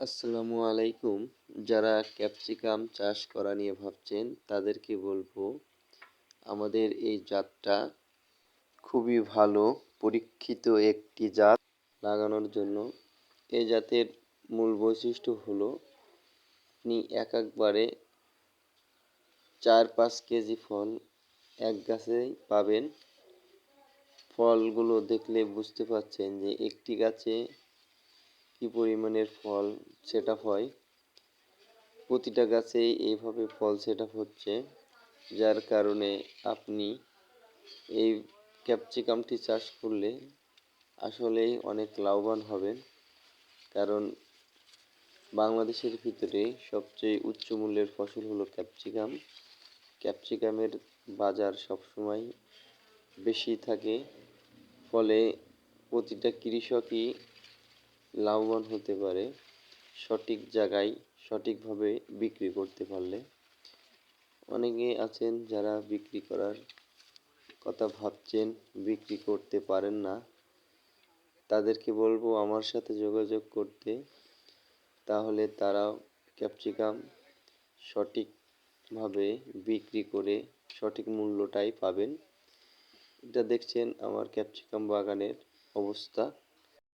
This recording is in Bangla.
আসসালামু আলাইকুম। যারা ক্যাপসিকাম চাষ করা নিয়ে ভাবছেন তাদেরকে বলবো, আমাদের এই জাতটা খুবই ভালো পরীক্ষিত একটি জাত লাগানোর জন্য। এই জাতের মূল বৈশিষ্ট্য হলো আপনি একবারে 4-5 কেজি ফল এক গাছেই পাবেন। ফলগুলো দেখলে বুঝতে পারছেন যে একটি গাছে কি পরিমাণের ফল সেট আপ হয়। প্রতিটা গাছেই এইভাবে ফল সেট আপ হচ্ছে, যার কারণে আপনি এই ক্যাপসিকামটি চাষ করলে আসলেই অনেক লাভবান হবেন। কারণ বাংলাদেশের ভিতরে সবচেয়ে উচ্চ মূল্যের ফসল হলো ক্যাপসিকাম। ক্যাপসিকামের বাজার সবসময় বেশি থাকে, ফলে প্রতিটা কৃষকই লাভবান হতে পারে সঠিক জায়গায় সঠিকভাবে বিক্রি করতে পারলে। অনেকে আছেন যারা বিক্রি করার কথা ভাবছেন, বিক্রি করতে পারেন না, তাদেরকে বলবো আমার সাথে যোগাযোগ করতে। তাহলে তারাও ক্যাপসিকাম সঠিকভাবে বিক্রি করে সঠিক মূল্যটাই পাবেন। এটা দেখছেন আমার ক্যাপসিকাম বাগানের অবস্থা।